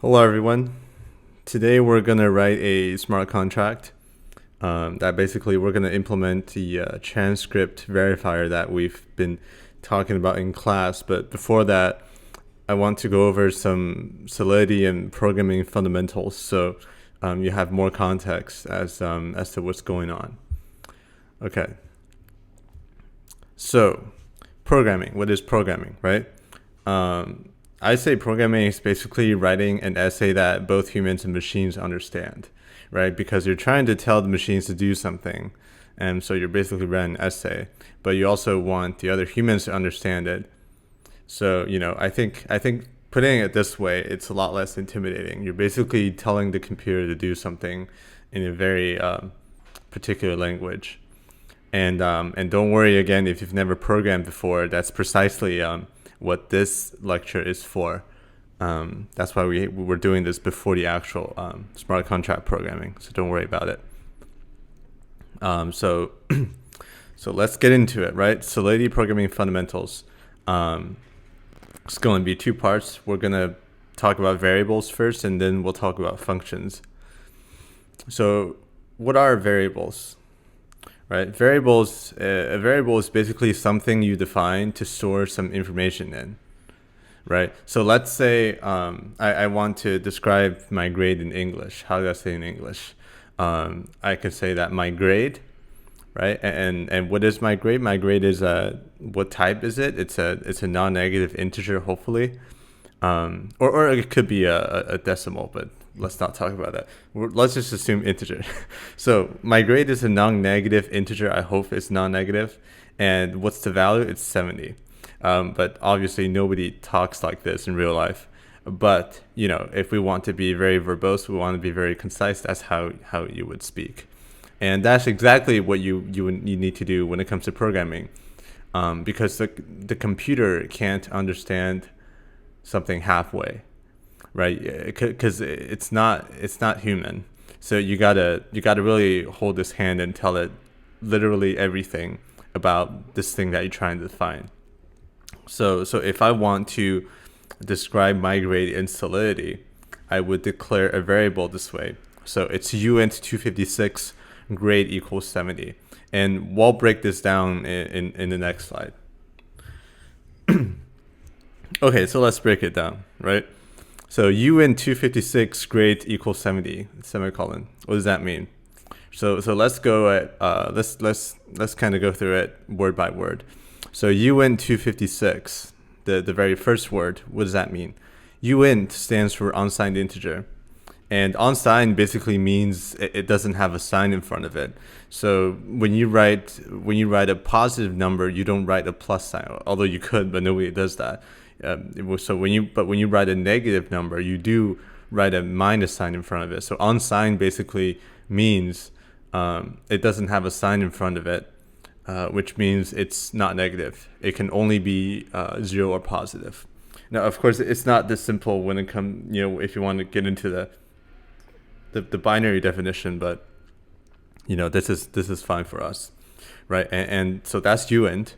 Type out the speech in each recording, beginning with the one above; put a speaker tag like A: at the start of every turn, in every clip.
A: Hello everyone. Today we're going to write a smart contract that basically we're going to implement the transcript verifier that we've been talking about in class. But before that, I want to go over some Solidity and programming fundamentals so you have more context as to what's going on. Okay. So programming, what is programming, right? I say programming is basically writing an essay that both humans and machines understand, right? Because you're trying to tell the machines to do something. And so you're basically writing an essay, but you also want the other humans to understand it. So, I think putting it this way, it's a lot less intimidating. You're basically telling the computer to do something in a very particular language. And don't worry again if you've never programmed before. That's precisely what this lecture is for. That's why we were doing this before the actual smart contract programming. So don't worry about it. So let's get into it, right? Solidity programming fundamentals. It's going to be two parts. We're going to talk about variables first, and then we'll talk about functions. So what are variables? Right, variables. A variable is basically something you define to store some information in. Right. So let's say I want to describe my grade in English. How do I say in English? I could say that my grade, right? And what is my grade? My grade is what type is it? It's a non-negative integer, hopefully, or it could be a decimal, but let's not talk about that. Let's just assume integer. So my grade is a non-negative integer. I hope it's non-negative. And what's the value? It's 70. But obviously nobody talks like this in real life. But, if we want to be very verbose, we want to be very concise, that's how you would speak. And that's exactly what you need to do when it comes to programming. Because the computer can't understand something halfway. Right, because it's not human. So you gotta really hold this hand and tell it literally everything about this thing that you're trying to define. So if I want to describe my grade in Solidity, I would declare a variable this way. So it's uint256 grade equals 70, and we'll break this down in the next slide. Okay, so let's break it down, right? So uint256 grade equals 70 semicolon. What does that mean? So let's go at let's kind of go through it word by word. So uint256, the very first word, what does that mean? Uint stands for unsigned integer, and unsigned basically means it doesn't have a sign in front of it. So when you write a positive number, you don't write a plus sign, although you could, but nobody does that. So when you write a negative number, you do write a minus sign in front of it. So unsigned basically means it doesn't have a sign in front of it, which means it's not negative. It can only be 0 or positive. Now, of course, it's not this simple when it comes, if you want to get into the binary definition, but this is fine for us, right? And so that's uint.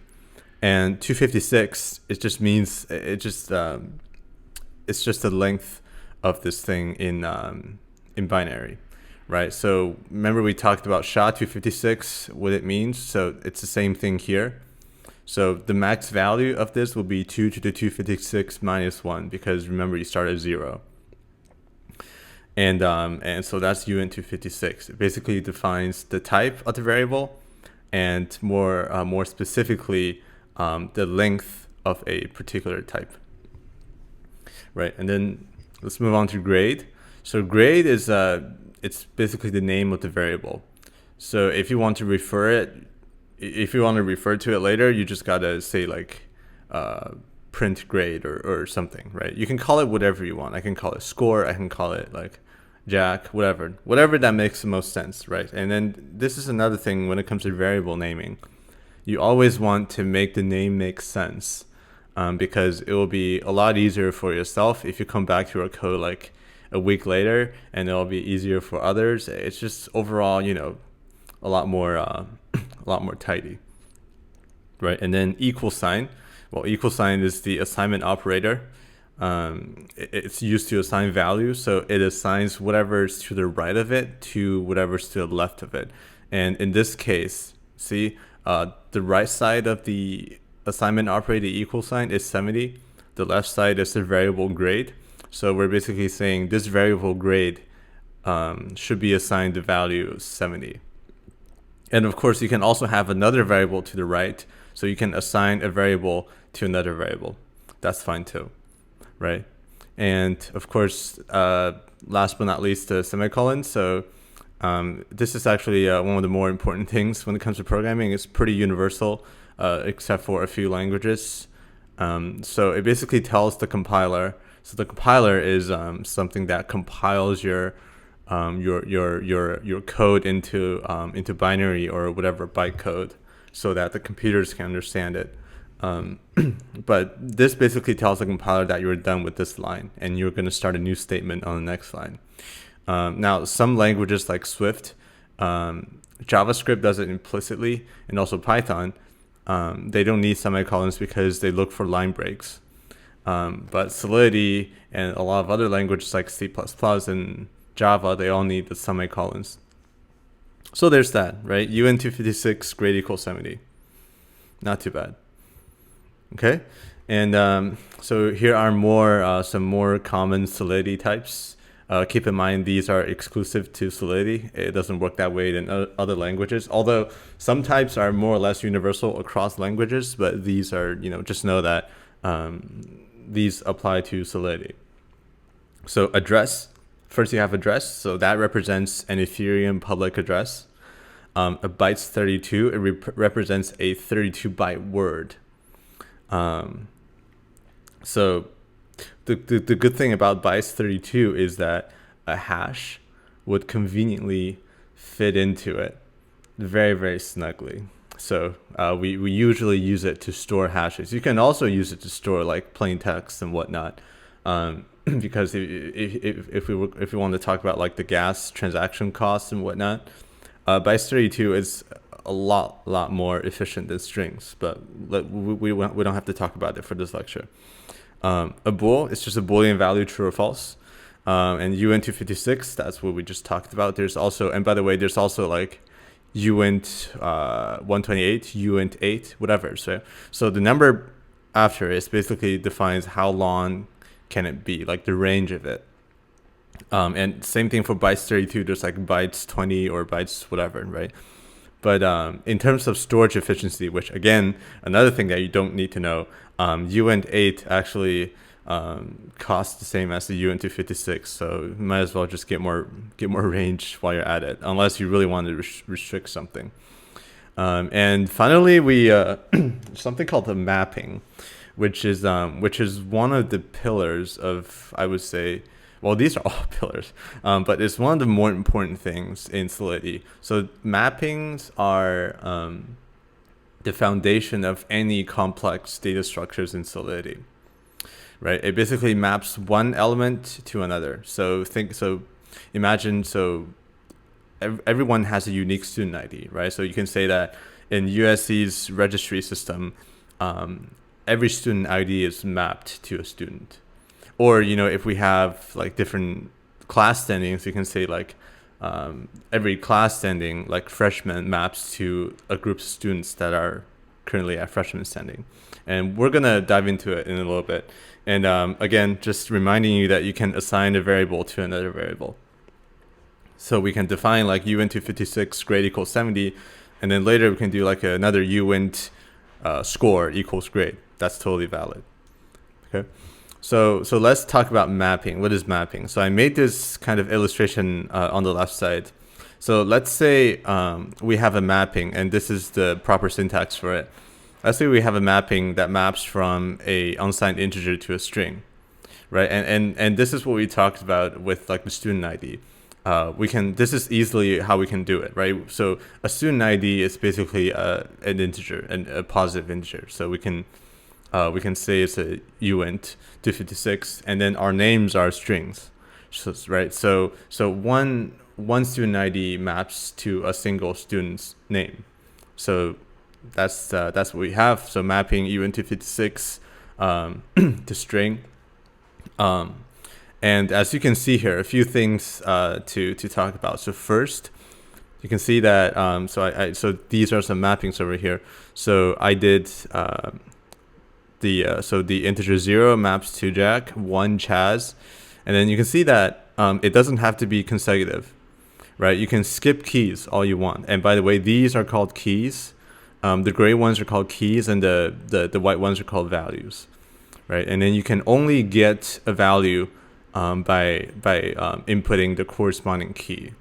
A: And 256, it just means it's just the length of this thing in binary, right? So remember we talked about SHA-256, what it means. So it's the same thing here. So the max value of this will be 2 to the 256 minus 1, because remember you start at 0. And so that's uint256. It basically defines the type of the variable, and more specifically, the length of a particular type, right? And then let's move on to grade. So grade is it's basically the name of the variable. So if you want to refer to it later, you just gotta say like print grade or something, right? You can call it whatever you want. I can call it score. I can call it like Jack, whatever that makes the most sense, right? And then this is another thing when it comes to variable naming. You always want to make the name make sense, because it will be a lot easier for yourself if you come back to your code like a week later, and it'll be easier for others. It's just overall, a lot more tidy, right? And then equal sign. Well, equal sign is the assignment operator. it's used to assign values. So it assigns whatever's to the right of it to whatever's to the left of it. And in this case, see, the right side of the assignment operator, the equal sign, is 70. The left side is the variable grade. So we're basically saying this variable grade should be assigned the value 70. And of course, you can also have another variable to the right. So you can assign a variable to another variable. That's fine too, right? And of course, last but not least, the semicolon. So this is actually one of the more important things when it comes to programming. It's pretty universal, except for a few languages. So it basically tells the compiler. So the compiler is something that compiles your code into binary or whatever byte code, so that the computers can understand it. But this basically tells the compiler that you're done with this line and you're going to start a new statement on the next line. Now, some languages like Swift, JavaScript does it implicitly, and also Python. They don't need semicolons because they look for line breaks. But Solidity and a lot of other languages like C++ and Java, they all need the semicolons. So there's that, right? UN256 grade equals 70. Not too bad. Okay, and so here are some more common Solidity types. Keep in mind these are exclusive to Solidity. It doesn't work that way in other languages, although some types are more or less universal across languages, but these are, just know that these apply to Solidity. So address, first you have address, so that represents an Ethereum public address. A bytes 32, it represents a 32-byte word. So the good thing about bytes 32 is that a hash would conveniently fit into it very, very snugly. So we usually use it to store hashes. You can also use it to store like plain text and whatnot. Because if we want to talk about like the gas transaction costs and whatnot, bytes 32 is a lot more efficient than strings, but we don't have to talk about it for this lecture. A bool, it's just a Boolean value, true or false. And UN256, that's what we just talked about. There's also, and by the way, there's also like uint 128, uint 8, whatever. So the number after is basically defines how long can it be, like the range of it. And same thing for bytes 32, there's like bytes 20 or bytes whatever, right? But in terms of storage efficiency, which again, another thing that you don't need to know, uint 8 actually costs the same as the uint256, so you might as well just get more range while you're at it, unless you really want to restrict something. And finally, we something called the mapping, which is one of the pillars of, I would say, well, these are all pillars, but it's one of the more important things in Solidity. So mappings are the foundation of any complex data structures in Solidity, right? It basically maps one element to another. So imagine, everyone has a unique student ID, right? So you can say that in USC's registry system, every student ID is mapped to a student. Or, if we have like different class standings, you can say like every class standing, like freshman, maps to a group of students that are currently at freshman standing. And we're going to dive into it in a little bit. And again, just reminding you that you can assign a variable to another variable. So we can define like uint256 grade equals 70, and then later we can do like another uint score equals grade. That's totally valid. Okay. So let's talk about mapping. What is mapping? So I made this kind of illustration on the left side. So let's say we have a mapping, and this is the proper syntax for it. Let's say we have a mapping that maps from a unsigned integer to a string, right? And this is what we talked about with like the student ID. This is easily how we can do it, right? So a student ID is basically an integer, a positive integer. So we can say it's a uint 256, and then our names are strings, right? So one student ID maps to a single student's name. So that's what we have. So mapping uint 256 to string. And as you can see here, a few things to talk about. So first, you can see that so these are some mappings over here. So I did so the integer 0 maps to Jack, 1 Chaz, and then you can see that it doesn't have to be consecutive, right? You can skip keys all you want. And by the way, these are called keys. The gray ones are called keys, and the white ones are called values, right? And then you can only get a value by inputting the corresponding key.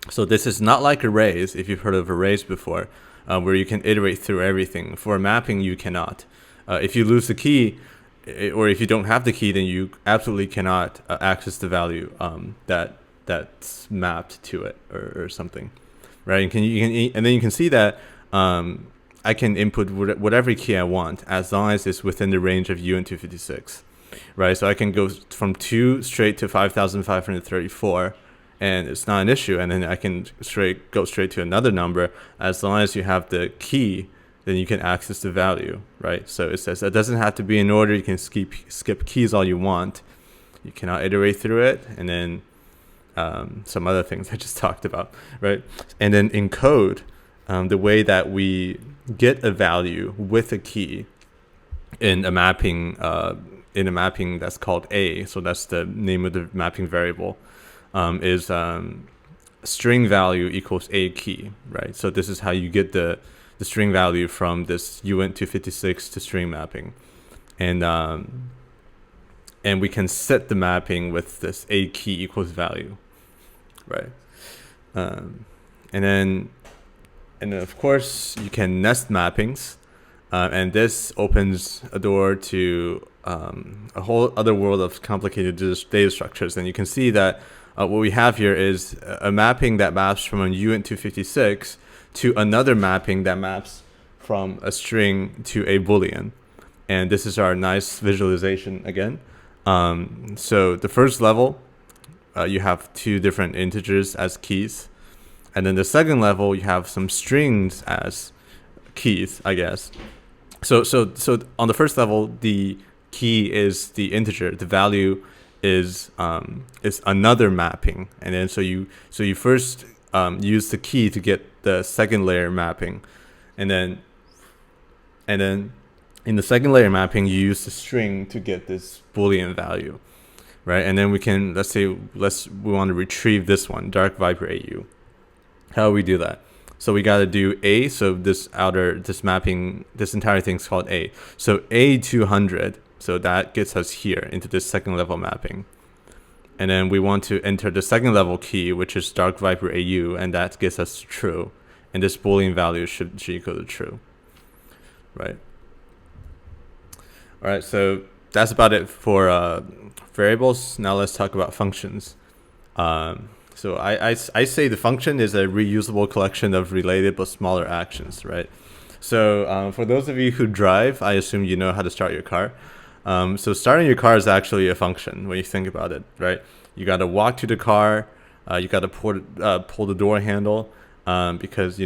A: So this is not like arrays, if you've heard of arrays before, where you can iterate through everything. For a mapping, you cannot. If you lose the key, or if you don't have the key, then you absolutely cannot access the value that's mapped to it or something, right? And then you can see that I can input whatever key I want as long as it's within the range of UN256, right? So I can go from 2 straight to 5,534, and it's not an issue. And then I can go straight to another number as long as you have the key. Then you can access the value, right? So it says it doesn't have to be in order. You can skip keys all you want. You cannot iterate through it, and then some other things I just talked about, right? And then in code, the way that we get a value with a key in a mapping that's called A, so that's the name of the mapping variable, is string value equals A key, right? So this is how you get the string value from this uint256 to string mapping, and we can set the mapping with this A key equals value, right? And then of course you can nest mappings, and this opens a door to a whole other world of complicated data structures. And you can see that what we have here is a mapping that maps from a uint256 to another mapping that maps from a string to a Boolean. And this is our nice visualization again. So the first level, you have 2 different integers as keys. And then the second level, you have some strings as keys, I guess. So on the first level, the key is the integer. The value is another mapping. And then so you first use the key to get the second layer mapping, and then in the second layer mapping you use the string to get this Boolean value, right? And then we can, let's say we want to retrieve this one, Dark Viper AU. How do we do that? So we got to do A, so this mapping, this entire thing's called A. So A200, so that gets us here into this second level mapping. And then we want to enter the second level key, which is Dark Viper AU, and that gets us true. And this Boolean value should equal to true, right? All right, so that's about it for variables. Now let's talk about functions. So I say the function is a reusable collection of related but smaller actions, right? So for those of you who drive, I assume you know how to start your car. So starting your car is actually a function when you think about it, right? You got to walk to the car, you got to pull the door handle, because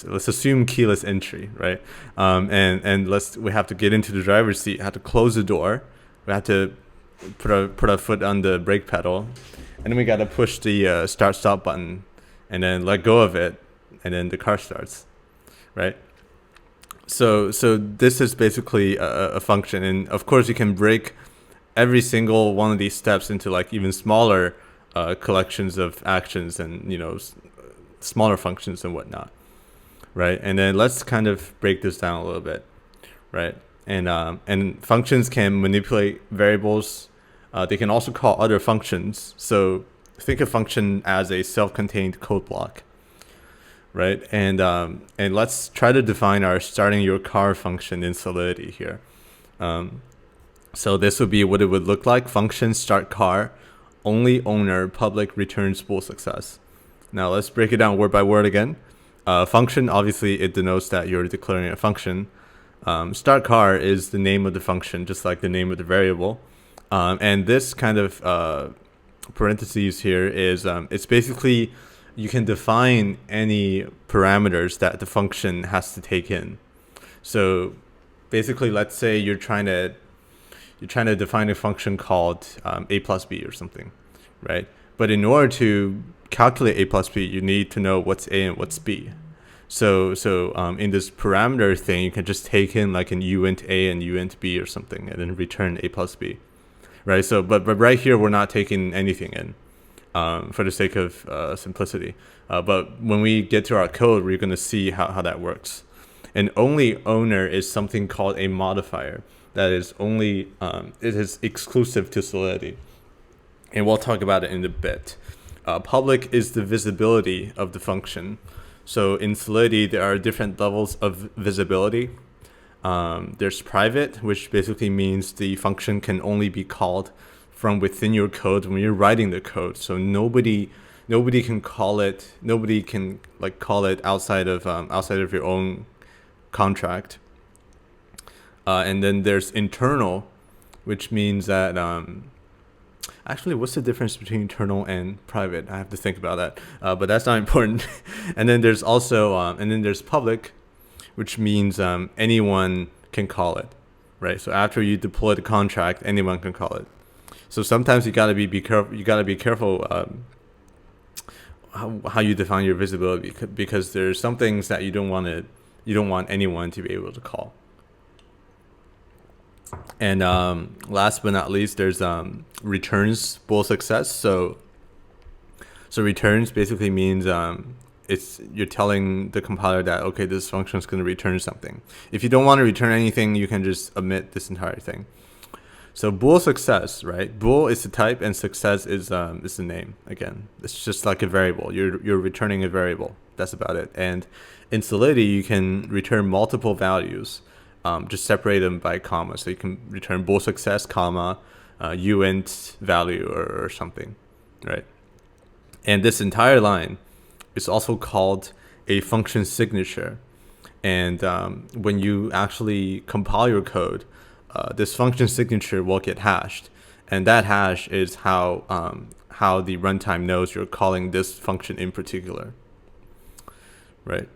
A: let's assume keyless entry, right? And we have to get into the driver's seat, have to close the door, we have to put a foot on the brake pedal, and then we got to push the start-stop button, and then let go of it, and then the car starts, right? So this is basically a function, and of course you can break every single one of these steps into like even smaller collections of actions and smaller functions and whatnot, right? And then let's kind of break this down a little bit, right? And functions can manipulate variables. They can also call other functions. So think of function as a self-contained code block, right? And let's try to define our starting your car function in Solidity here. So this would be what it would look like. Function start car, only owner, public returns full success. Now let's break it down word by word again. Function, obviously it denotes that you're declaring a function. Start car is the name of the function, just like the name of the variable. And this kind of parentheses here is, it's basically, you can define any parameters that the function has to take in. So basically, let's say you're trying to you're trying to define a function called a plus b or something, right? But in order to calculate a plus b, you need to know what's a and what's b. So in this parameter thing, you can just take in like an uint a and uint b or something, and then return a plus b, right? So but right here we're not taking anything in for the sake of simplicity. But when we get to our code, we're going to see how that works. An only owner is something called a modifier that is only it is exclusive to Solidity, and we'll talk about it in a bit. Public is the visibility of the function. So in Solidity, there are different levels of visibility. There's private, which basically means the function can only be called from within your code when you're writing the code. So nobody can call it. Nobody can like call it outside of your own contract. And then there's internal, which means that actually, what's the difference between internal and private? I have to think about that, but that's not important. And then there's also, and then there's public, which means anyone can call it, right? So after you deploy the contract, anyone can call it. So sometimes you gotta be careful. You gotta be careful how you define your visibility, because there's some things that you don't want anyone to be able to call. And last but not least, there's returns bool success. So returns basically means you're telling the compiler that, okay, this function is going to return something. If you don't want to return anything, you can just omit this entire thing. So bool success, right? Bool is the type, and success is the name. Again, it's just like a variable. You're returning a variable. That's about it. And in Solidity, you can return multiple values. Just separate them by comma. So you can return bool success, comma, uint value or something, right? And this entire line is also called a function signature. And when you actually compile your code, this function signature will get hashed. And that hash is how the runtime knows you're calling this function in particular, right?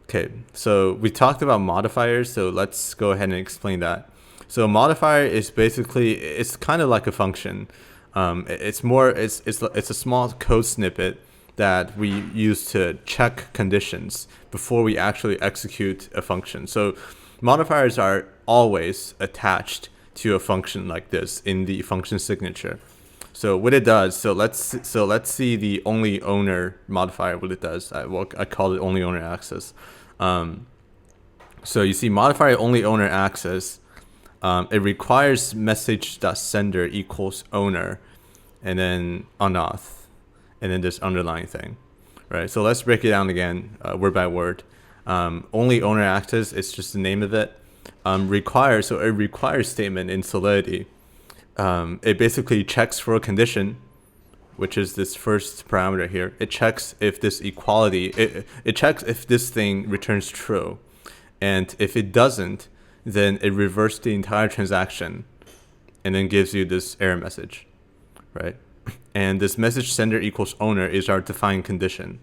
A: Okay, so we talked about modifiers, so let's go ahead and explain that. So a modifier is basically, it's kind of like a function. It's a small code snippet that we use to check conditions before we actually execute a function. So modifiers are always attached to a function like this in the function signature. So what it does, so let's see the only owner modifier, what it does. I call it only owner access. So you see modifier only owner access, it requires message.sender equals owner, and then unauth, and then this underlying thing, right? So let's break it down again, word by word. Only owner access is just the name of it. Require, so a require statement in Solidity, it basically checks for a condition, which is this first parameter here. It checks if this equality, it checks if this thing returns true. And if it doesn't, then it reverses the entire transaction and then gives you this error message, right? And this message sender equals owner is our defined condition,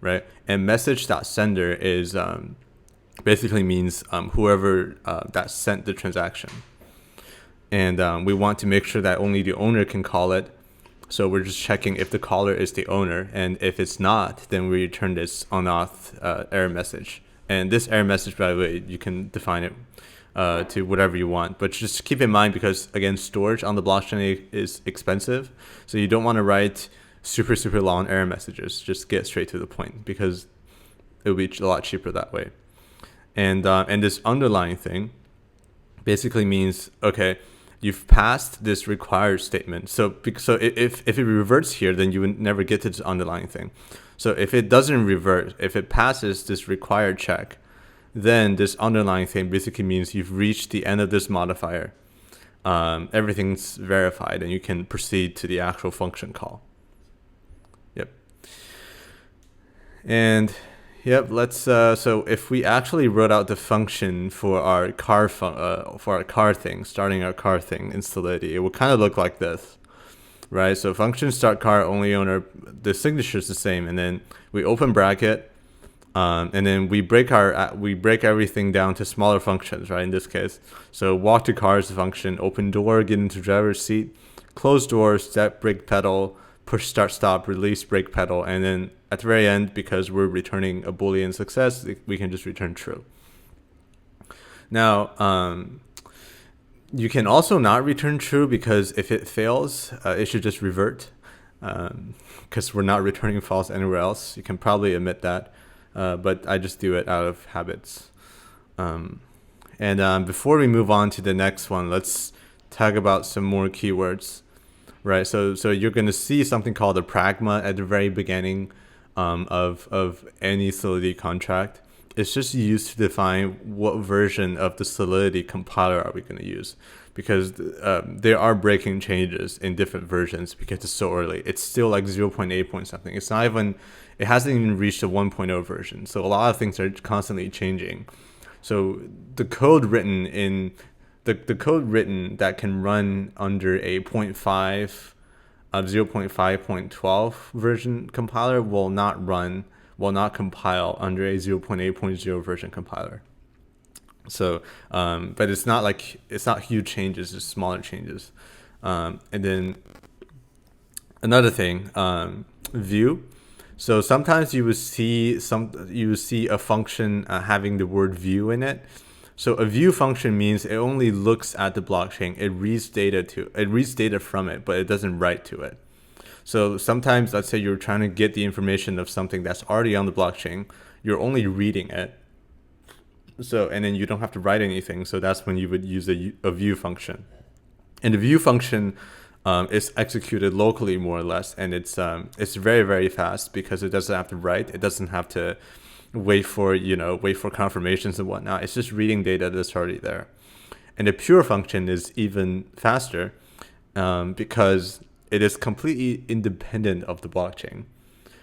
A: right? And message.sender is basically means whoever that sent the transaction. And we want to make sure that only the owner can call it. So we're just checking if the caller is the owner, and if it's not, then we return this unauth error message. And this error message, by the way, you can define it to whatever you want. But just keep in mind, because again, storage on the blockchain is expensive, so you don't want to write super long error messages. Just get straight to the point, because it will be a lot cheaper that way. And this underlying thing basically means, okay, you've passed this required statement. So if it reverts here, then you would never get to this underlying thing. So if it doesn't revert, if it passes this required check, then this underlying thing basically means you've reached the end of this modifier. Everything's verified, and you can proceed to the actual function call. Yep. And yep, let's. So if we actually wrote out the function for our car thing, starting our car thing in Solidity, it would kind of look like this, right? So function start car only owner, the signature is the same, and then we open bracket, And then we break everything down to smaller functions, right? In this case, so walk to car is a function, open door, get into driver's seat, close door, step brake pedal, push start stop, release brake pedal, and then at the very end, because we're returning a Boolean success, we can just return true. Now, you can also not return true, because if it fails, it should just revert, because we're not returning false anywhere else. You can probably omit that. But I just do it out of habits. Before we move on to the next one, let's talk about some more keywords, right? So you're going to see something called a pragma at the very beginning of any Solidity contract. It's just used to define what version of the Solidity compiler are we going to use, because there are breaking changes in different versions because it's so early. It's still like 0.8 point something. It's not even, it hasn't even reached a 1.0 version. So a lot of things are constantly changing. So the code written in the code written that can run under a 0.5.12 version compiler will not compile under a 0.8.0 version compiler. So, but it's not huge changes, it's smaller changes. And then another thing, view. So sometimes you would see a function having the word view in it. So a view function means it only looks at the blockchain. It reads data from it, but it doesn't write to it. So sometimes, let's say you're trying to get the information of something that's already on the blockchain. You're only reading it. So, and then you don't have to write anything. So that's when you would use a view function. And the view function is executed locally, more or less, and it's very, very fast because it doesn't have to write. It doesn't have to wait for confirmations and whatnot. It's just reading data that's already there. And the pure function is even faster because it is completely independent of the blockchain,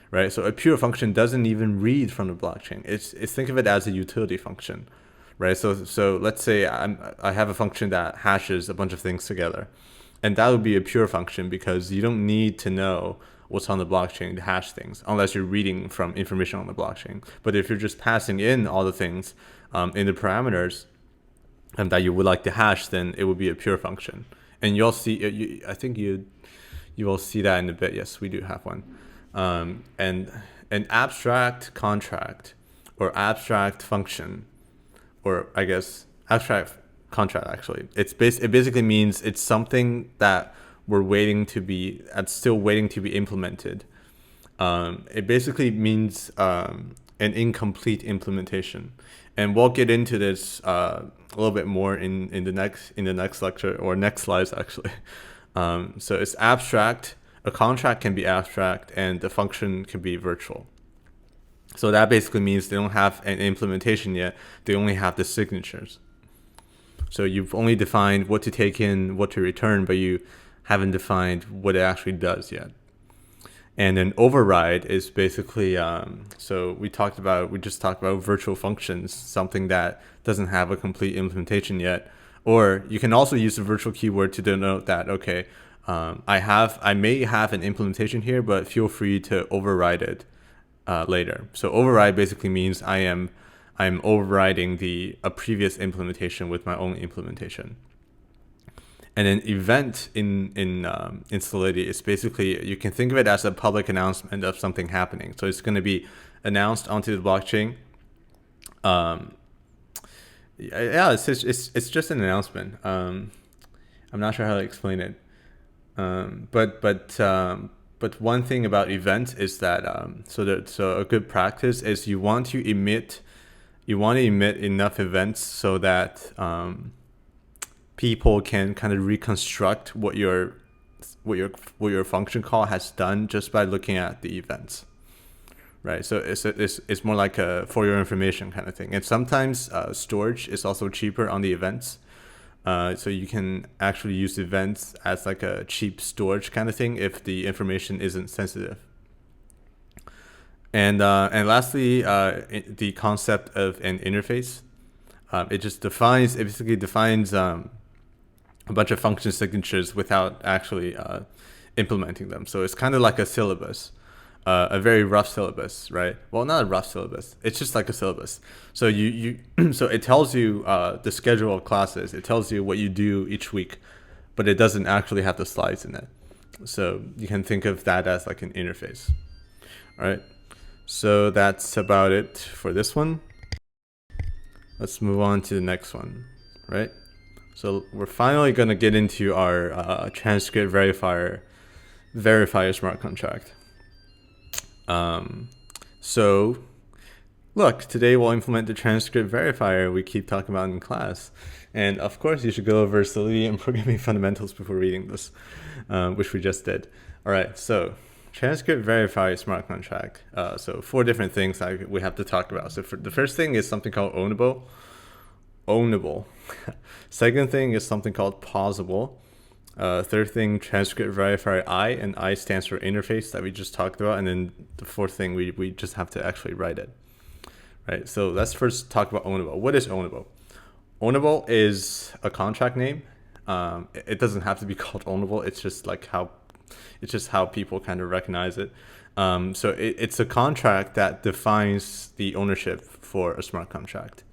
A: right? So a pure function doesn't even read from the blockchain. It's think of it as a utility function, right? So let's say I have a function that hashes a bunch of things together. And that would be a pure function because you don't need to know what's on the blockchain to hash things unless you're reading from information on the blockchain. But if you're just passing in all the things in the parameters that you would like to hash, then it would be a pure function. And you'll see, I think you will see that in a bit. Yes, we do have one. And an abstract contract or abstract function, or I guess abstract contract, actually, it basically means it's something that we're still waiting to be implemented. It basically means an incomplete implementation, and we'll get into this a little bit more in the next lecture, or next slides, actually. So it's abstract. A contract can be abstract, and the function can be virtual. So that basically means they don't have an implementation yet. They only have the signatures. So you've only defined what to take in, what to return, but you haven't defined what it actually does yet. And an override is basically, so we just talked about virtual functions, something that doesn't have a complete implementation yet. Or you can also use the virtual keyword to denote that, okay, I may have an implementation here, but feel free to override it later. So override basically means I'm overriding a previous implementation with my own implementation. And an event in Solidity is basically, you can think of it as a public announcement of something happening. So it's going to be announced onto the blockchain. It's just an announcement. I'm not sure how to explain it. But one thing about events is that so a good practice is you want to emit enough events so that people can kind of reconstruct what your function call has done just by looking at the events, right? So it's more like a for your information kind of thing. And sometimes storage is also cheaper on the events. So you can actually use events as like a cheap storage kind of thing if the information isn't sensitive. And lastly, the concept of an interface. It basically defines a bunch of function signatures without actually implementing them. So it's kind of like a syllabus. a very rough syllabus, right? Well, not a rough syllabus. It's just like a syllabus. So so it tells you the schedule of classes. It tells you what you do each week, but it doesn't actually have the slides in it. So you can think of that as like an interface. All right. So that's about it for this one. Let's move on to the next one, right? So we're finally going to get into our transcript verifier smart contract. So look, today we'll implement the transcript verifier we keep talking about in class. And of course, you should go over Solidity and programming fundamentals before reading this, which we just did. All right, so transcript verifier smart contract. So 4 different things we have to talk about. So the first thing is something called ownable. Second thing is something called pausable. Third thing, transcript verifier I, and I stands for interface that we just talked about. And then the fourth thing, we just have to actually write it. Right, so let's first talk about ownable. What is ownable? Ownable is a contract name. It doesn't have to be called ownable. It's just like how people kind of recognize it. So it's a contract that defines the ownership for a smart contract.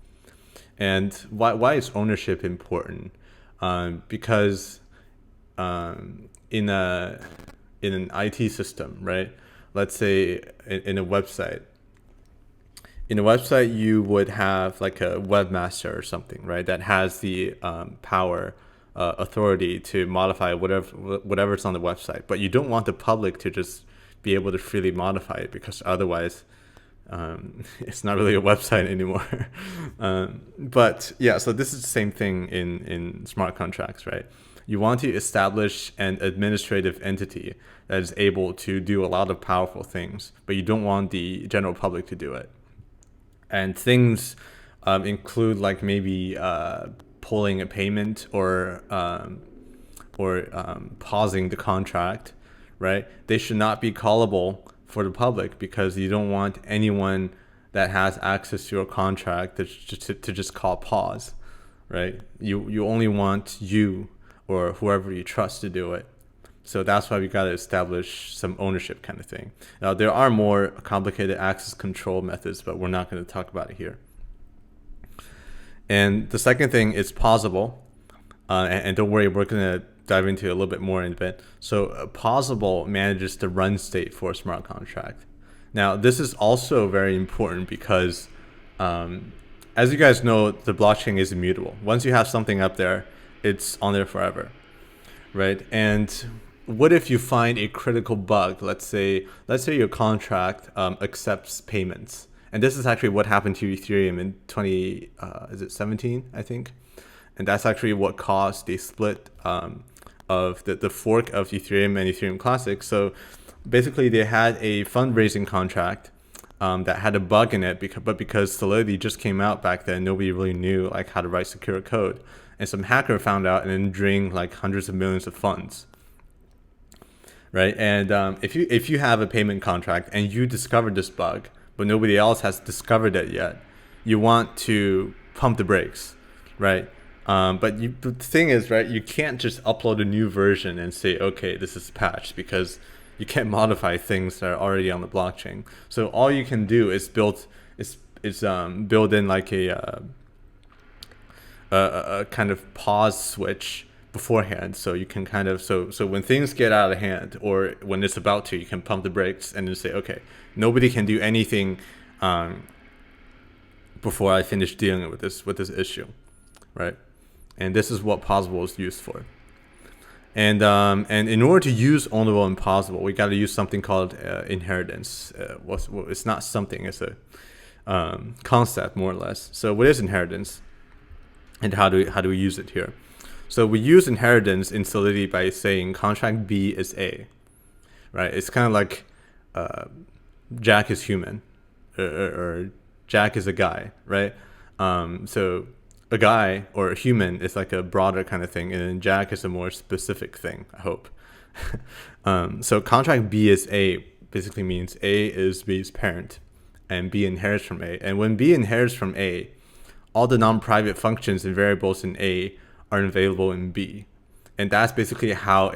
A: And why is ownership important? Because in an IT system, right? Let's say in a website. In a website, you would have like a webmaster or something, right? That has the power, authority to modify whatever's on the website. But you don't want the public to just be able to freely modify it, because otherwise it's not really a website anymore. But yeah, so this is the same thing in smart contracts, right? You want to establish an administrative entity that is able to do a lot of powerful things, but you don't want the general public to do it. And things include like maybe pulling a payment or pausing the contract, right? They should not be callable for the public, because you don't want anyone that has access to your contract to just call pause, right? You only want you or whoever you trust to do it. So that's why we got to establish some ownership kind of thing. Now, there are more complicated access control methods, but we're not going to talk about it here. And the second thing is pausable. And don't worry, we're going to dive into it a little bit more in a bit. So pausable manages the run state for a smart contract. Now, this is also very important because, as you guys know, the blockchain is immutable. Once you have something up there, it's on there forever, right? And what if you find a critical bug? Let's say your contract accepts payments, and this is actually what happened to Ethereum in 2017, I think, and that's actually what caused the split of the fork of Ethereum and Ethereum Classic. So basically, they had a fundraising contract that had a bug in it, but because Solidity just came out back then, nobody really knew like how to write secure code. And some hacker found out and then drained like hundreds of millions of funds, right? And if you have a payment contract and you discovered this bug, but nobody else has discovered it yet, you want to pump the brakes, right? But the thing is, right, you can't just upload a new version and say, okay, this is patched, because you can't modify things that are already on the blockchain. So all you can do is build in like a kind of pause switch beforehand, so you can kind of so when things get out of hand, or when it's about to, you can pump the brakes and then say, okay, nobody can do anything before I finish dealing with this issue, right? And this is what pausable is used for. And in order to use ownable and pausable, we got to use something called inheritance. It's not something; it's a concept, more or less. So what is inheritance, and how do we use it here? So we use inheritance in Solidity by saying contract B is A, right? It's kind of like Jack is human, or Jack is a guy, right? So a guy or a human is like a broader kind of thing, and then Jack is a more specific thing, I hope. So contract B is A basically means A is B's parent, and B inherits from A. And when B inherits from A, all the non-private functions and variables in A are available in B. And that's basically how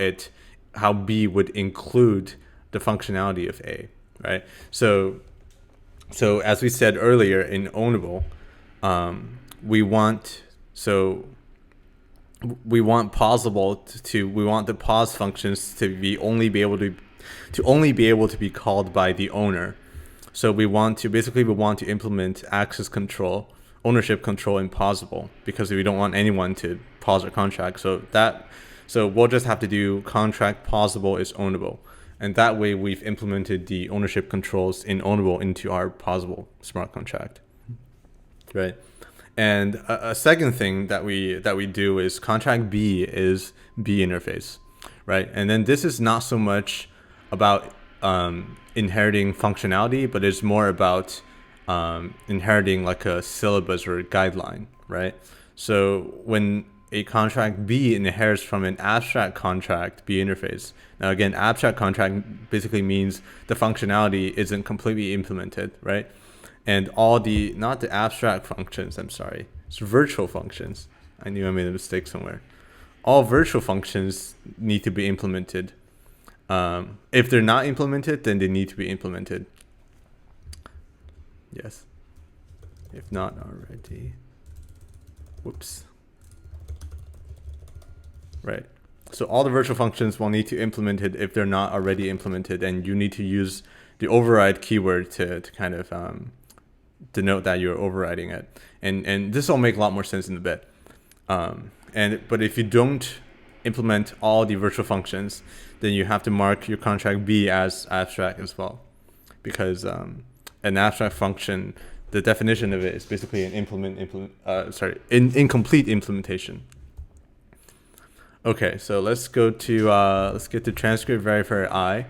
A: B would include the functionality of A. right? So as we said earlier in ownable, we want the pause functions to only be able to be called by the owner. So we want to implement access control, ownership control in pausable, because we don't want anyone to pause our contract. So we'll just have to do contract pausable is ownable. And that way we've implemented the ownership controls in ownable into our pausable smart contract. Right. And a second thing that we do is contract B is B interface, right? And then this is not so much about inheriting functionality, but it's more about inheriting like a syllabus or a guideline, right? So when a contract B inherits from an abstract contract B interface. Now again, abstract contract basically means the functionality isn't completely implemented, right? And not the abstract functions, I'm sorry, it's virtual functions. I knew I made a mistake somewhere. All virtual functions need to be implemented. If they're not implemented, then they need to be implemented. Yes. If not already. Whoops. Right. So all the virtual functions will need to implement it if they're not already implemented, and you need to use the override keyword to kind of denote that you're overriding it. And this will make a lot more sense in a bit. But if you don't implement all the virtual functions, then you have to mark your contract B as abstract as well, because an abstract function, the definition of it is basically an incomplete implementation. Okay, so let's get to TranscriptVerifierI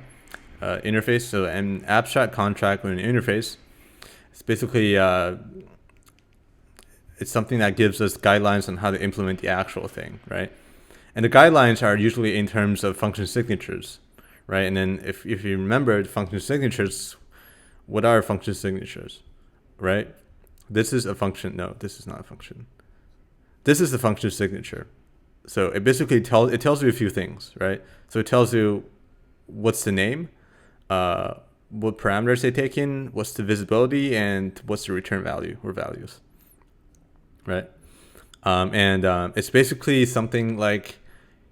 A: interface. So an abstract contract with an interface. It's basically it's something that gives us guidelines on how to implement the actual thing, right? And the guidelines are usually in terms of function signatures, right? And then if you remember the function signatures, what are function signatures, right? This is a function. No, this is not a function. This is the function signature. So it basically tells you a few things, right? So it tells you what's the name, what parameters they take in, what's the visibility, and what's the return value or values, right? It's basically something like,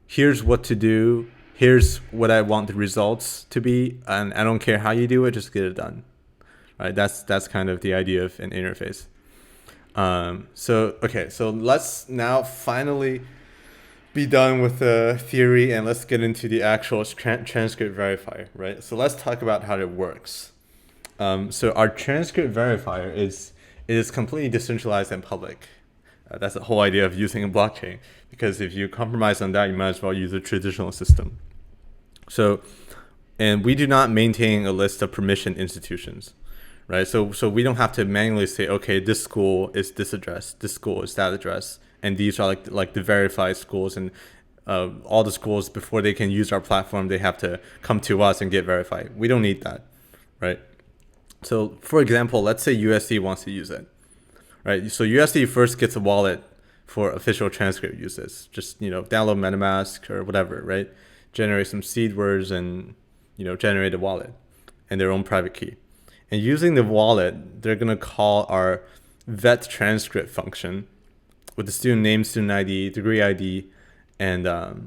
A: here's what to do, here's what I want the results to be, and I don't care how you do it, just get it done, right? That's kind of the idea of an interface. So let's now finally be done with the theory, and let's get into the actual transcript verifier, right? So let's talk about how it works. So our transcript verifier is completely decentralized and public. That's the whole idea of using a blockchain, because if you compromise on that, you might as well use a traditional system. So, and we do not maintain a list of permission institutions, right? So we don't have to manually say, okay, this school is this address, this school is that address, and these are like the verified schools, and all the schools, before they can use our platform, they have to come to us and get verified. We don't need that, right? So for example, let's say USC wants to use it, right? So USC first gets a wallet for official transcript uses. Just, download MetaMask or whatever, right? Generate some seed words and, generate a wallet and their own private key. And using the wallet, they're going to call our vet transcript function with the student name, student ID, degree ID, and the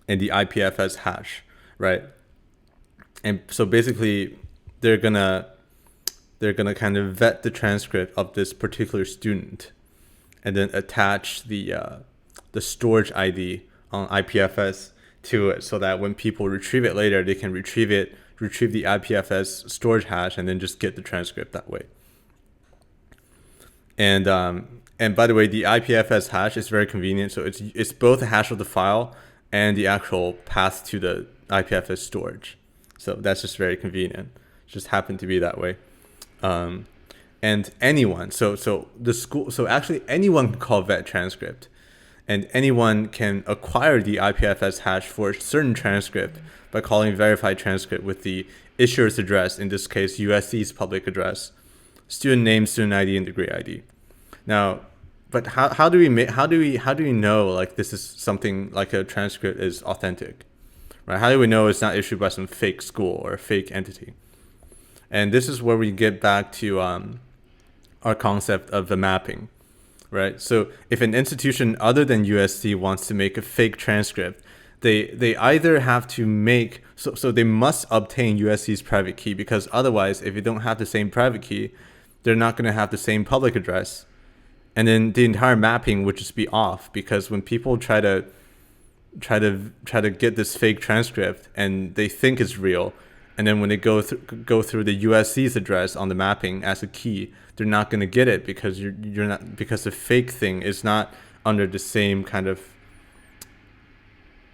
A: IPFS hash, right? And so basically, they're gonna kind of vet the transcript of this particular student, and then attach the storage ID on IPFS to it, so that when people retrieve it later, they can retrieve the IPFS storage hash and then just get the transcript that way. And by the way, the IPFS hash is very convenient. So it's both the hash of the file and the actual path to the IPFS storage. So that's just very convenient. It just happened to be that way. And anyone, so actually anyone can call vet transcript, and anyone can acquire the IPFS hash for a certain transcript by calling verified transcript with the issuer's address, in this case USC's public address, student name, student ID, and degree ID. Now, but how do we know like this is something like a transcript is authentic, right? How do we know it's not issued by some fake school or a fake entity? And this is where we get back to our concept of the mapping, right? So if an institution other than USC wants to make a fake transcript, they either have to make, so they must obtain USC's private key, because otherwise, if you don't have the same private key, they're not going to have the same public address. And then the entire mapping would just be off, because when people try to get this fake transcript and they think it's real, and then when they go through the USC's address on the mapping as a key, they're not going to get it, because you're not, because the fake thing is not under the same kind of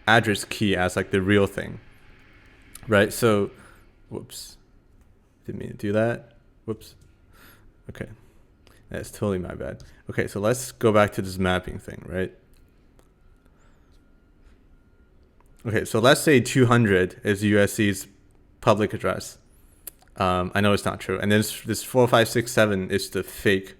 A: address key as like the real thing, right? So, whoops, didn't mean to do that. Whoops. Okay, that's totally my bad. Okay, so let's go back to this mapping thing, right? Okay, so let's say 200 is USC's public address. I know it's not true. And then this 4567 is the fake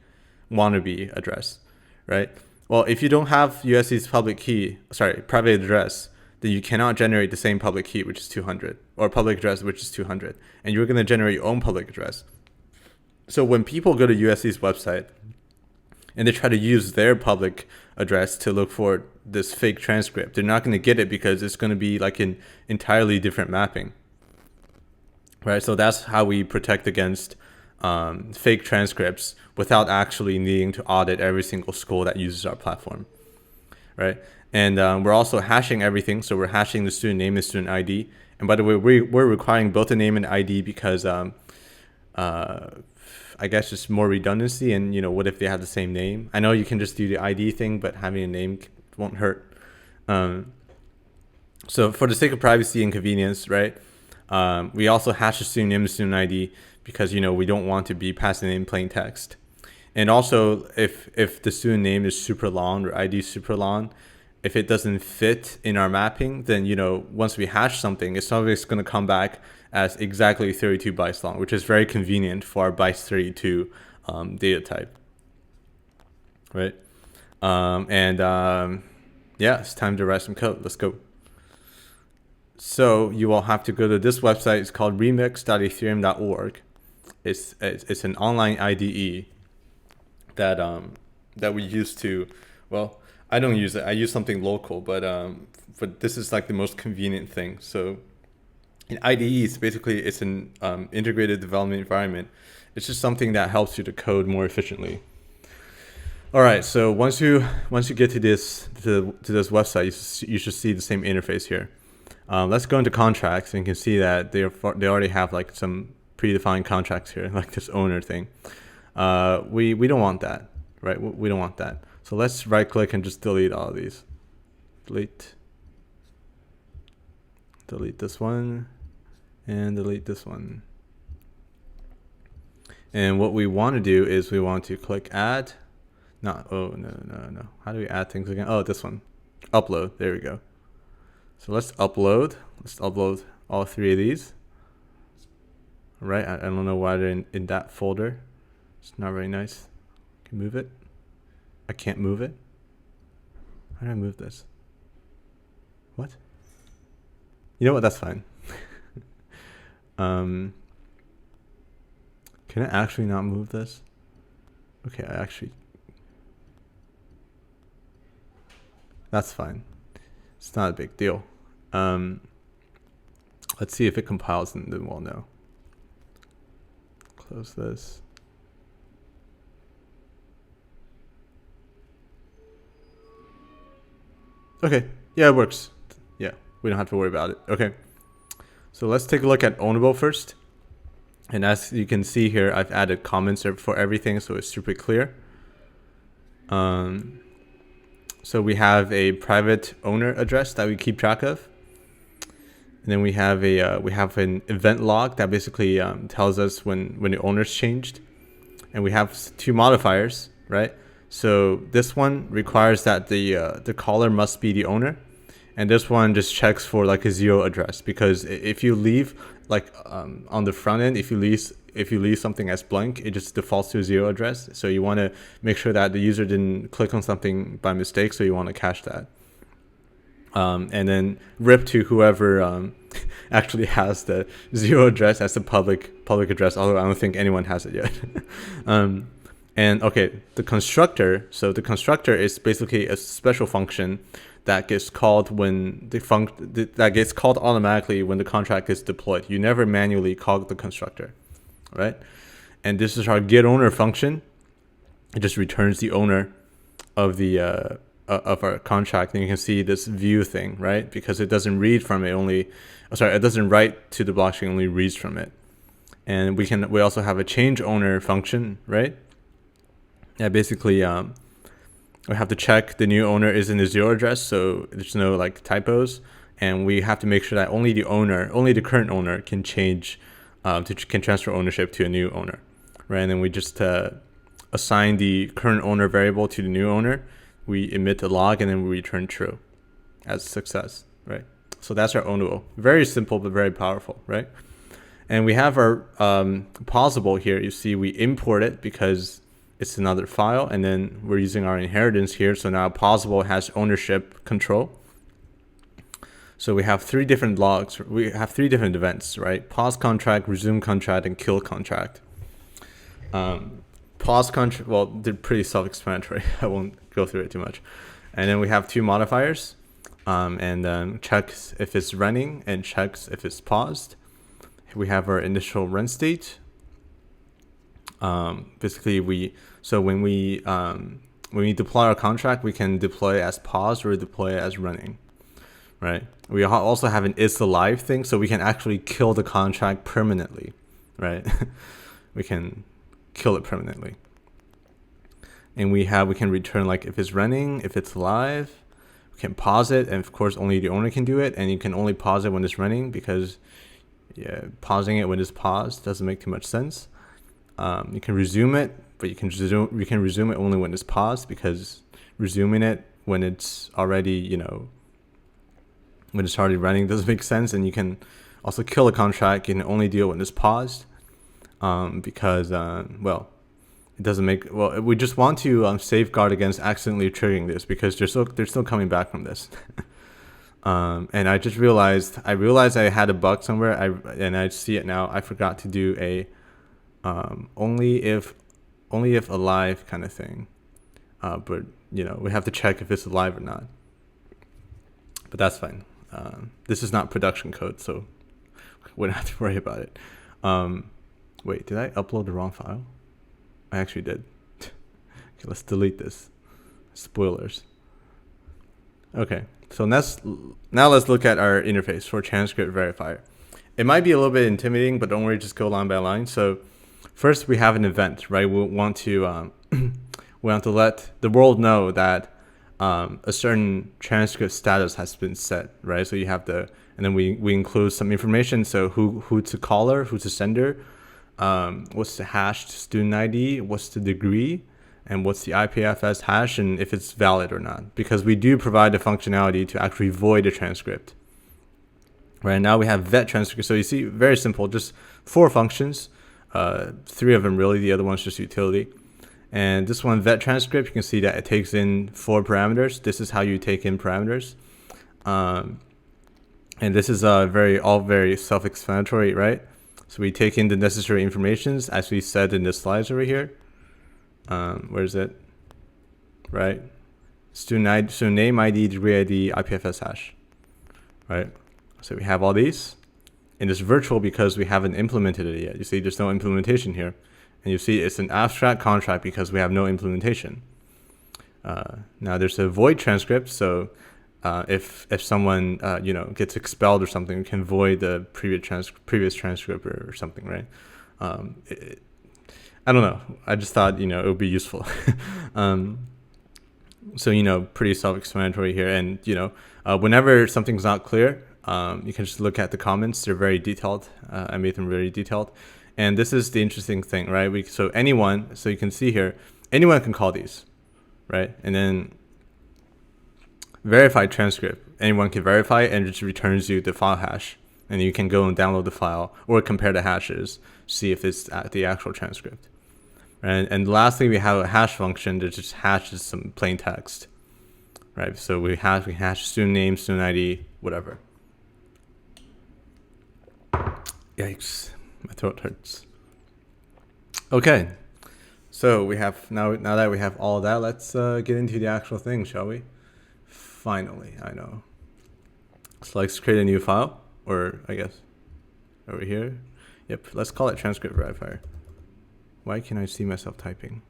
A: wannabe address, right? Well, if you don't have USC's private address, then you cannot generate the same public key, which is 200, or public address, which is 200. And you're going to generate your own public address. So when people go to USC's website and they try to use their public address to look for this fake transcript, they're not going to get it, because it's going to be like an entirely different mapping, right? So that's how we protect against fake transcripts without actually needing to audit every single school that uses our platform, right? And we're also hashing everything. So we're hashing the student name and student ID. And by the way, we're requiring both the name and ID because I guess just more redundancy. And, you know, what if they have the same name? I know you can just do the ID thing, but having a name won't hurt. So for the sake of privacy and convenience, right, we also hash the student name and student ID because, you know, we don't want to be passing in plain text. And also, if the student name is super long or ID is super long, if it doesn't fit in our mapping, then, you know, once we hash something, it's always going to come back as exactly 32 bytes long, which is very convenient for our bytes 32 data type, right? Yeah, it's time to write some code. Let's go. So you will have to go to this website. It's called remix.ethereum.org. It's an online IDE that we use to, well, I don't use it. I use something local, but this is like the most convenient thing. So in IDEs, basically, it's an integrated development environment. It's just something that helps you to code more efficiently. All right. So once you get to this website, you should see the same interface here. Let's go into contracts, and you can see that they already have like some predefined contracts here, like this owner thing. We don't want that, right? We don't want that. So let's right click and just delete all of these. Delete this one and delete this one. And what we want to do is we want to click add. No. How do we add things again? Oh, this one. Upload. There we go. So let's upload. Let's upload all three of these. All right. I don't know why they're in that folder. It's not very nice. Can move it. I can't move it. How do I move this? What? You know what? That's fine. Can I actually not move this? Okay, that's fine. It's not a big deal. Let's see if it compiles, and then we'll know. Close this. Okay, yeah, it works. Yeah, we don't have to worry about it. Okay, so let's take a look at Ownable first. And as you can see here, I've added comments for everything, so it's super clear. So we have a private owner address that we keep track of. And then we have an event log that basically tells us when the owner's changed. And we have two modifiers, right? So this one requires that the caller must be the owner, and this one just checks for like a 0 address, because if you leave like on the front end, if you leave something as blank, it just defaults to a 0 address. So you want to make sure that the user didn't click on something by mistake, so you want to cache that. And then rip to whoever actually has the 0 address as the public address, although I don't think anyone has it yet. And okay, the constructor. So the constructor is basically a special function that gets called when that gets called automatically when the contract is deployed. You never manually call the constructor, right? And this is our getOwner function. It just returns the owner of the of our contract, and you can see this view thing, right? Because it doesn't read from it, it doesn't write to the blockchain, only reads from it. And we also have a change owner function, right? Yeah, basically we have to check the new owner is in the 0 address, so there's no like typos, and we have to make sure that only the current owner can change can transfer ownership to a new owner, right? And then we just assign the current owner variable to the new owner. We emit a log, and then we return true as success, right? So that's our ownable. Very simple, but very powerful, right? And we have our pausable here. You see we import it because it's another file, and then we're using our inheritance here. So now pausable has ownership control. So we have 3 different logs. We have 3 different events, right? Pause contract, resume contract, and kill contract. Pause contract, well, they're pretty self-explanatory. I won't go through it too much. And then we have 2 modifiers, and then checks if it's running and checks if it's paused. We have our initial run state. Basically, when we deploy our contract, we can deploy as paused or deploy as running, right? We also have an is alive thing, so we can actually kill the contract permanently, right? We can kill it permanently. And we can return like if it's running, if it's alive. We can pause it, and of course only the owner can do it, and you can only pause it when it's running, because pausing it when it's paused doesn't make too much sense. You can resume it, but you can resume it only when it's paused, because resuming it when it's already when it's already running doesn't make sense. And you can also kill a contract. You can only do it when it's paused, because it doesn't make we just want to safeguard against accidentally triggering this, because they're still coming back from this. And I just realized I had a bug somewhere, and I see it now. I forgot to do a only if alive kind of thing, but we have to check if it's alive or not. But that's fine. This is not production code, so we don't have to worry about it. Wait, did I upload the wrong file? I actually did. Okay, let's delete this. Spoilers. Okay, so now let's look at our interface for transcript verifier. It might be a little bit intimidating, but don't worry, just go line by line. So first we have an event, right? We want to let the world know that a certain transcript status has been set, right? So you have and then we include some information. So who's the caller, who's the sender, what's the hashed student ID, what's the degree, and what's the IPFS hash, and if it's valid or not. Because we do provide the functionality to actually void a transcript. Right now we have vet transcript. So you see, very simple, just 4 functions. 3 of them really, the other one's just utility. And this one, vet transcript, you can see that it takes in 4 parameters. This is how you take in parameters. And this is all very self-explanatory, right? So we take in the necessary informations as we said in the slides over here. Where is it? Right? Student name, ID, degree ID, IPFS hash. Right? So we have all these. And it's virtual because we haven't implemented it yet. You see, there's no implementation here. And you see it's an abstract contract because we have no implementation. Now there's a void transcript. So if someone gets expelled or something, we can void the previous transcript or something, right? I don't know. I just thought it would be useful. So pretty self-explanatory here. And whenever something's not clear, you can just look at the comments. They're very detailed. I made them very detailed. And this is the interesting thing, right? So you can see here, anyone can call these, right? And then verify transcript. Anyone can verify it, and it just returns you the file hash. And you can go and download the file or compare the hashes, see if it's the actual transcript. And lastly, we have a hash function that just hashes some plain text. right? So we hash student name, student ID, whatever. Yikes, my throat hurts. Okay, so we have now that we have all that, let's get into the actual thing, shall we? Finally, I know. So let's create a new file, or I guess over here. Yep, let's call it Transcript Verifier. Why can't I see myself typing?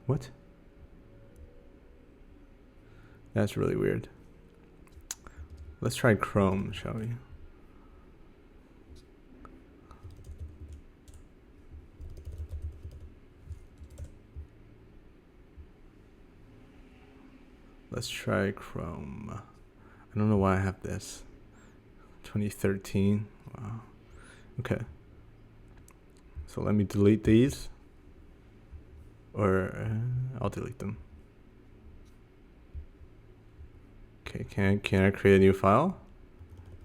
A: What? That's really weird. Let's try Chrome, shall we? Let's try Chrome. I don't know why I have this. 2013. Wow. Okay. So let me delete these. Or I'll delete them. Okay, can I create a new file?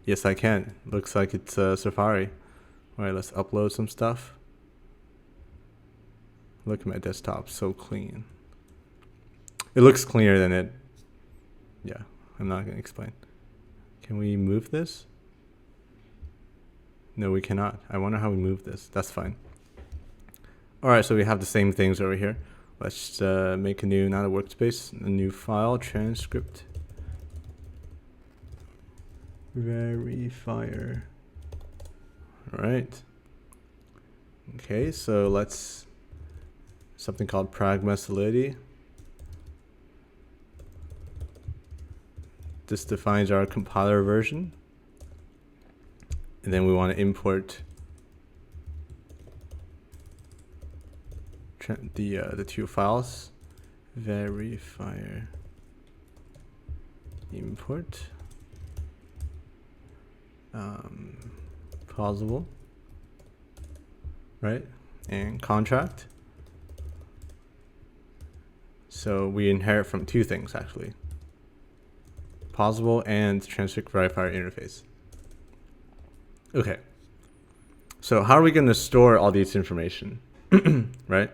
A: Yes, I can. Looks like it's Safari. All right, let's upload some stuff. Look at my desktop, so clean. It looks cleaner than it. Yeah, I'm not gonna explain. Can we move this? No, we cannot. I wonder how we move this. That's fine. All right, so we have the same things over here. Let's make a new, not a workspace, a new file, transcript verifier. All right. Okay, so let's something called pragma solidity. This defines our compiler version, and then we want to import the two files, verifier import plausible, right, and contract. So we inherit from two things actually, plausible and transcript verifier interface. Okay, so how are we going to store all this information? Right?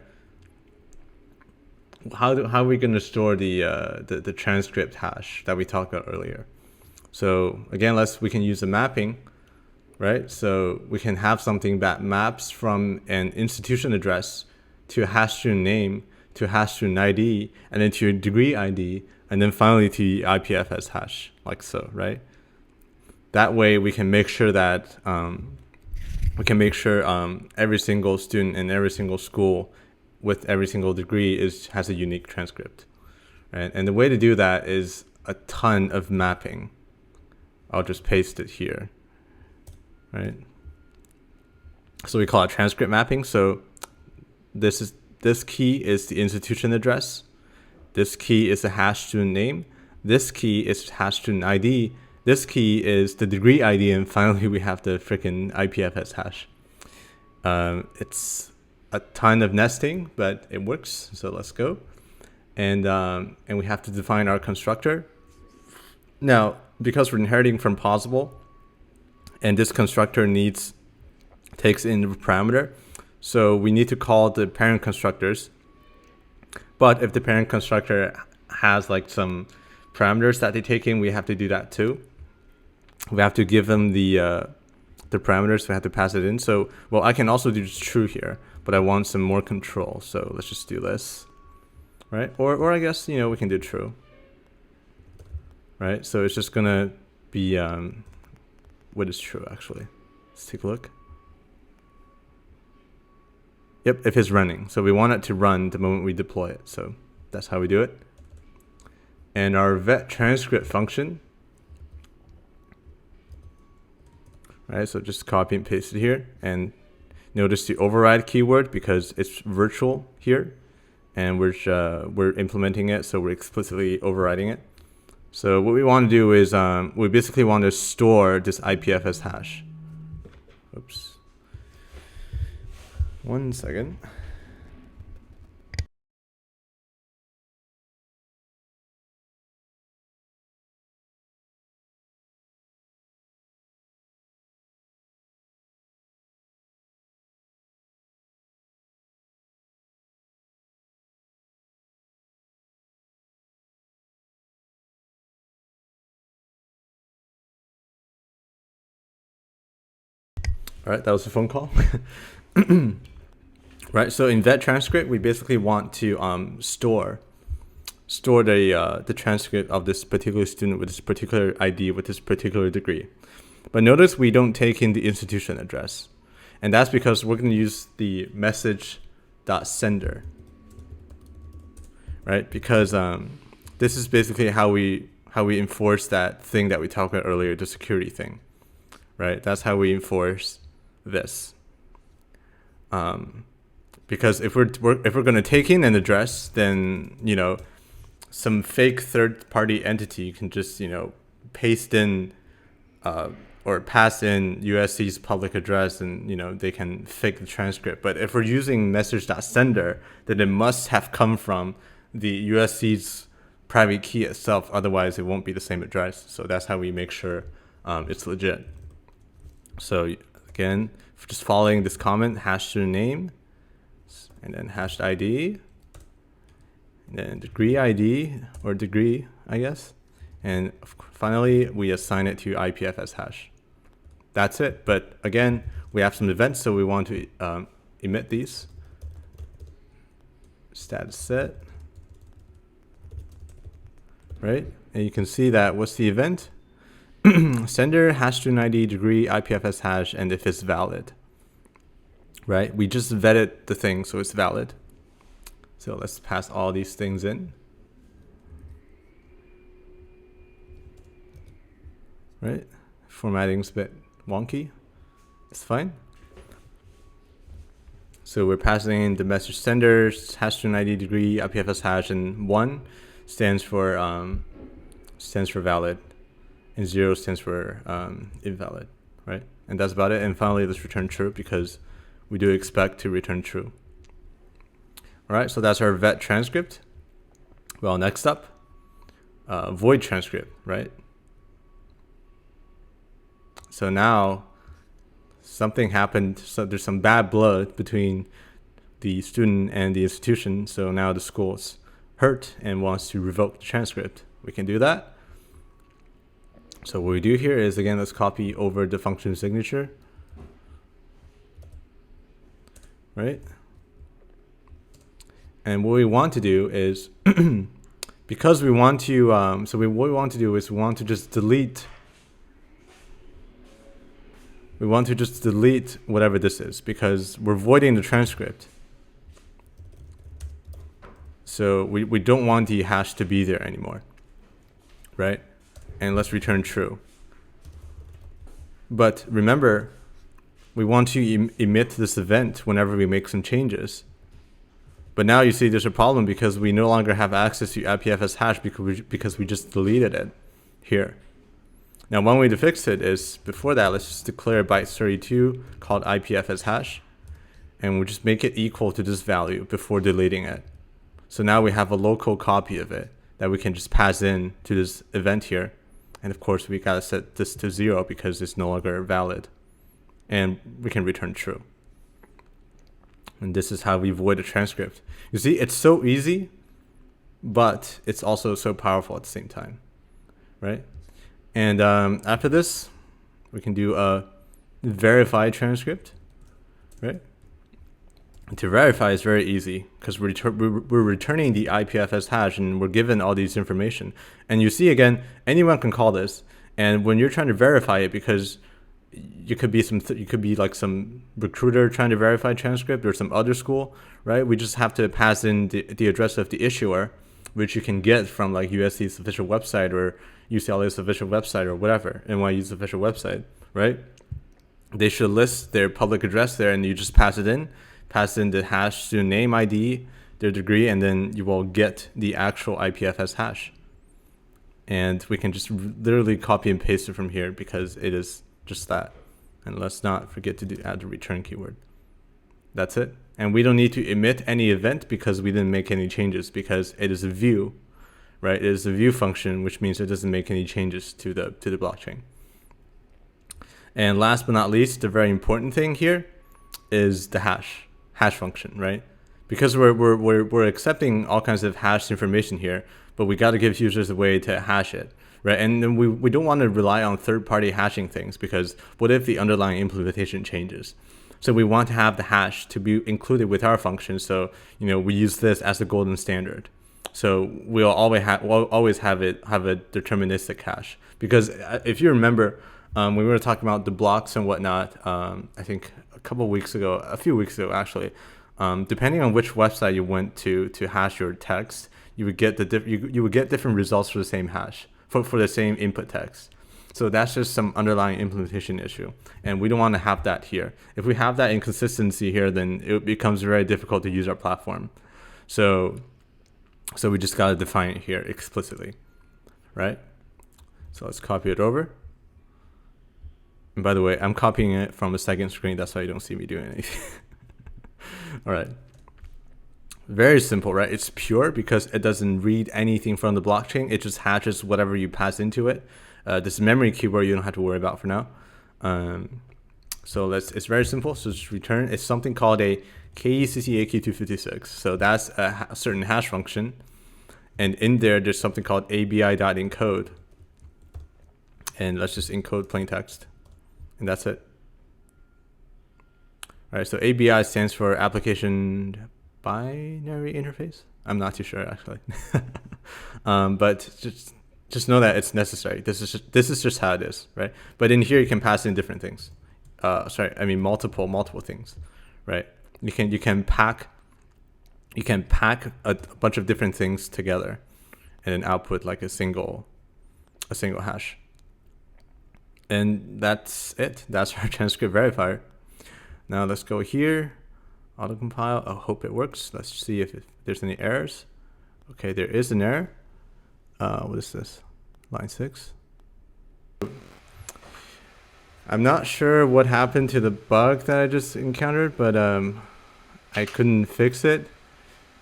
A: How are we going to store the transcript hash that we talked about earlier? So again, we can use a mapping, right? So we can have something that maps from an institution address to a hash student name, to a hash student ID, and then to a degree ID, and then finally to the IPFS hash, like so, right? That way we can make sure that every single student in every single school with every single degree has a unique transcript, right? And the way to do that is a ton of mapping. I'll just paste it here, right? So we call it transcript mapping. So this key is the institution address. This key is the hash student name. This key is hash student ID. This key is the degree ID, and finally we have the freaking IPFS hash. It's a ton of nesting, but it works. So let's go, and we have to define our constructor. Now, because we're inheriting from plausible, and this constructor takes in the parameter, so we need to call the parent constructors. But if the parent constructor has like some parameters that they take in, we have to do that too. We have to give them the parameters. We have to pass it in. So, well, I can also do true here, but I want some more control. So let's just do this, right? Or I guess, we can do true, right? So it's just gonna be what is true actually. Let's take a look. Yep, if it's running. So we want it to run the moment we deploy it. So that's how we do it. And our vet transcript function, right? So just copy and paste it here, and notice the override keyword because it's virtual here, and we're implementing it, so we're explicitly overriding it. So what we want to do is we basically want to store this IPFS hash. Oops. 1 second. All right, that was a phone call. Right, so in vet transcript, we basically want to store the transcript of this particular student with this particular ID with this particular degree. But notice we don't take in the institution address. And that's because we're going to use the message.sender, right? Because this is basically how we enforce that thing that we talked about earlier, the security thing, right? That's how we enforce this. Because if we're going to take in an address, then some fake third-party entity can just paste in or pass in USC's public address, and they can fake the transcript. But if we're using message.sender, then it must have come from the USC's private key itself. Otherwise, it won't be the same address. So that's how we make sure it's legit. So again, just following this comment, hash student name, and then hashed ID, and then degree ID, or degree, I guess. And finally, we assign it to IPFS hash. That's it. But again, we have some events, so we want to emit these. Status set, right? And you can see that what's the event? Sender, hash student ID, degree, IPFS hash, and if it's valid. Right? We just vetted the thing, so it's valid. So let's pass all these things in. Right? Formatting's a bit wonky. It's fine. So we're passing in the message sender, hash student ID, degree, IPFS hash, and 1 stands for valid, and 0 stands for invalid. Right? And that's about it. And finally, let's return true because we do expect to return true. All right, so that's our vet transcript. Well, next up, void transcript, right? So now something happened. So there's some bad blood between the student and the institution. So now the school's hurt and wants to revoke the transcript. We can do that. So what we do here is, again, let's copy over the function signature. Right? And what we want to do is, because we want to, what we want to do is we want to just delete whatever this is, because we're voiding the transcript. So we don't want the hash to be there anymore, right? And let's return true. But remember, we want to emit this event whenever we make some changes. But now you see there's a problem because we no longer have access to IPFS hash because we just deleted it here. Now, one way to fix it is, before that, let's just declare byte32 called IPFS hash, and we'll just make it equal to this value before deleting it. So now we have a local copy of it that we can just pass in to this event here. And of course, we gotta set this to 0 because it's no longer valid. And we can return true. And this is how we void a transcript. You see, it's so easy, but it's also so powerful at the same time, right? And after this, we can do a verify transcript, right? And to verify is very easy because we're returning the IPFS hash and we're given all these information. And you see, again, anyone can call this. And when you're trying to verify it, because you could be like some recruiter trying to verify transcript or some other school, right? We just have to pass in the address of the issuer, which you can get from like USC's official website or UCLA's official website or whatever, NYU's official website, right? They should list their public address there, and you just pass in the hash student name ID, their degree, and then you will get the actual IPFS hash. And we can just literally copy and paste it from here because it is just that. And let's not forget to add the return keyword. That's it. And we don't need to emit any event because we didn't make any changes, because it is a view, right? It is a view function, which means it doesn't make any changes to the blockchain. And last but not least, the very important thing here is the hash function, right? Because we're accepting all kinds of hashed information here, but we got to give users a way to hash it, right? And then we don't want to rely on third-party hashing things, because what if the underlying implementation changes? So we want to have the hash to be included with our function. So, we use this as the golden standard. So we'll always have a deterministic hash, because if you remember, we were talking about the blocks and whatnot. I think a few weeks ago actually. Depending on which website you went to hash your text, you would get you would get different results for the same hash for the same input text. So that's just some underlying implementation issue, and we don't want to have that here. If we have that inconsistency here, then it becomes very difficult to use our platform. So we just got to define it here explicitly, right? So let's copy it over. And by the way, I'm copying it from the second screen. That's why you don't see me doing anything. All right. Very simple, right? It's pure because it doesn't read anything from the blockchain. It just hashes whatever you pass into it. This memory keyword you don't have to worry about for now. So it's very simple. So just return. It's something called a KECCAQ256. So that's a certain hash function. And in there's something called abi.encode. And let's just encode plain text. And that's it. All right, so ABI stands for Application Binary Interface. I'm not too sure actually, but just know that it's necessary. This is just how it is, right? But in here you can pass in different things. Multiple things, right? You can pack a bunch of different things together, and then output like a single hash. And that's it. That's our transcript verifier. Now let's go here, autocompile. I hope it works. Let's see if there's any errors. Okay, there is an error. What is this? Line 6. I'm not sure what happened to the bug that I just encountered, but I couldn't fix it.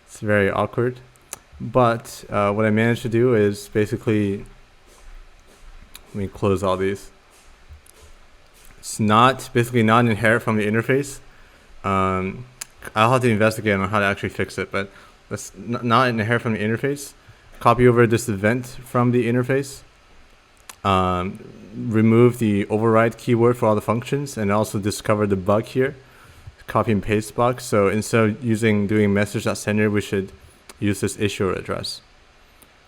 A: It's very awkward. But what I managed to do is basically, let me close all these. It's basically not inherent from the interface. I'll have to investigate on how to actually fix it, but that's not inherent from the interface. Copy over this event from the interface. Remove the override keyword for all the functions, and also discover the bug here. Copy and paste bug. So instead of doing message.sender, we should use this issuer address,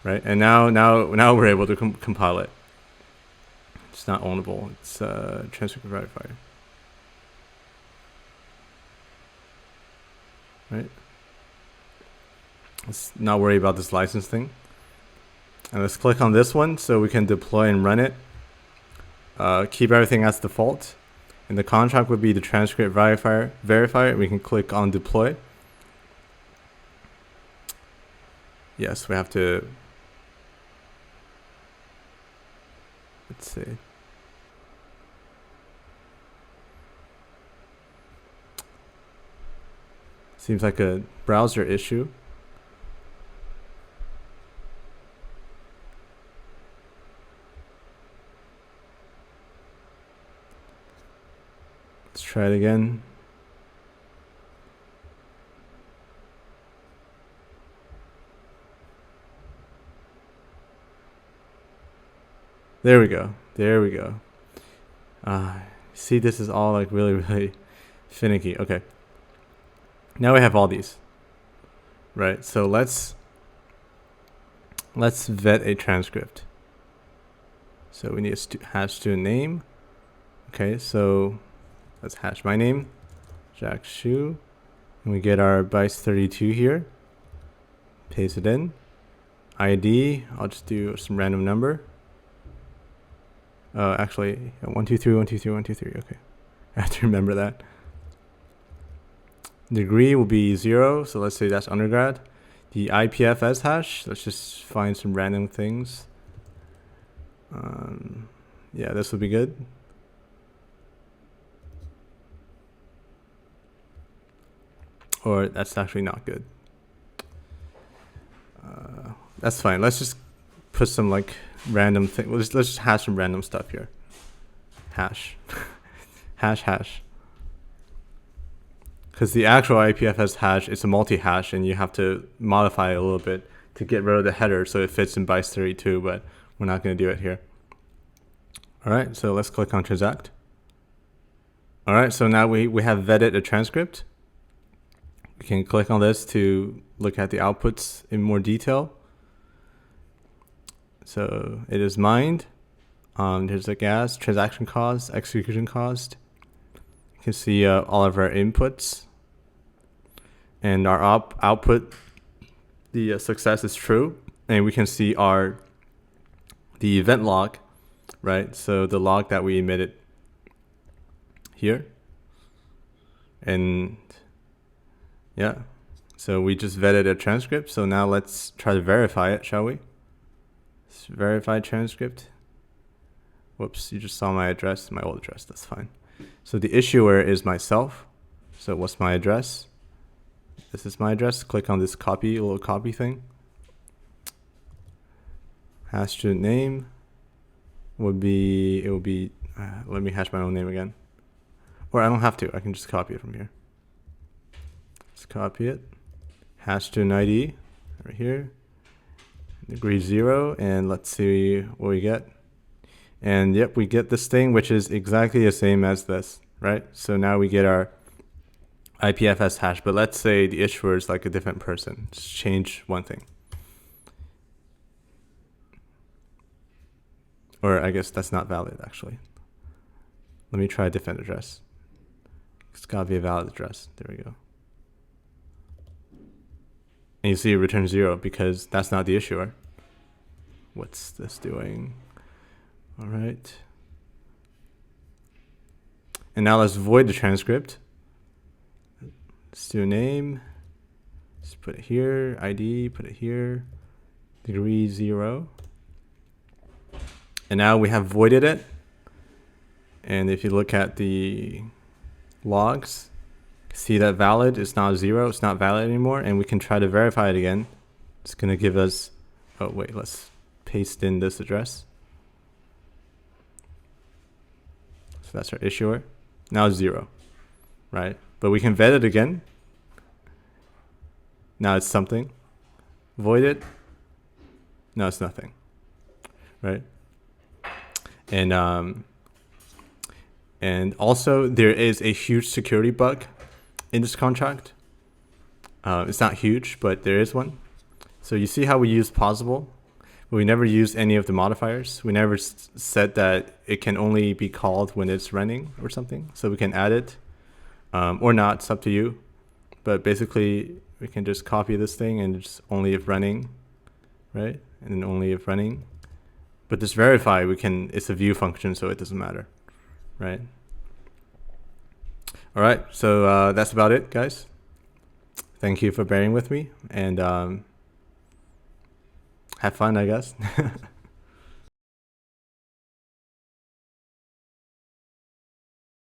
A: right? And now we're able to compile it. It's not ownable. It's Transcript Verifier. Right? Let's not worry about this license thing. And let's click on this one so we can deploy and run it. Keep everything as default. And the contract would be the Transcript Verifier. We can click on deploy. Yes, we have to. Let's see. Seems like a browser issue. Let's try it again. There we go. There we go. See, this is all like really, really finicky. Okay. Now we have all these, right? So let's vet a transcript. So we need a hash student name. Okay, so let's hash my name, Jack Shu, and we get our bytes 32 here. Paste it in. ID, I'll just do some random number. Actually, 123, 123, 123. Okay, I have to remember that. Degree will be 0, so let's say that's undergrad. The IPFS hash, let's just find some random things. Yeah, this would be good. Or that's actually not good. That's fine. Let's just put some like random thing. Let's just hash some random stuff here. Hash, hash. Because the actual IPFS hash is a multi-hash, and you have to modify it a little bit to get rid of the header so it fits in bytes 32. But We're not going to do it here. All right, so let's click on transact. All right, so now we have vetted a transcript. We can click on this to look at the outputs in more detail. So it is mined. There's a gas, transaction cost, execution cost. You can see all of our inputs. And our output, the success is true. And we can see the event log, right? So the log that we emitted here. And yeah, so we just vetted a transcript. So now let's try to verify it, shall we? Let's verify transcript. Whoops, you just saw my address, my old address, that's fine. So the issuer is myself. So what's my address? This is my address. Click on this copy, little copy thing. Hash student name would be, let me hash my own name again. Or I don't have to, I can just copy it from here. Let's copy it. Hash student ID right here. Degree 0, and let's see what we get. And yep, we get this thing, which is exactly the same as this, right? So now we get our IPFS hash, but let's say the issuer is like a different person. Just change one thing. Or I guess that's not valid, actually. Let me try a different address. It's gotta be a valid address. There we go. And you see it returns 0 because that's not the issuer. What's this doing? All right. And now let's void the transcript. Let's do a name. Just put it here. ID, put it here. Degree 0. And now we have voided it. And if you look at the logs, see that valid is now 0. It's not valid anymore. And we can try to verify it again. It's going to give us, oh wait, let's paste in this address. So that's our issuer. Now it's 0, right? But we can vet it again. Now it's something. Void it. Now it's nothing, right? And also there is a huge security bug in this contract. It's not huge, but there is one. So you see how we use possible, but we never use any of the modifiers. We never said that it can only be called when it's running or something. So we can add it or not, it's up to you. But basically we can just copy this thing and just only if running, right? And then only if running. But this verify, it's a view function, so it doesn't matter, right? All right, so that's about it, guys. Thank you for bearing with me, and have fun, I guess.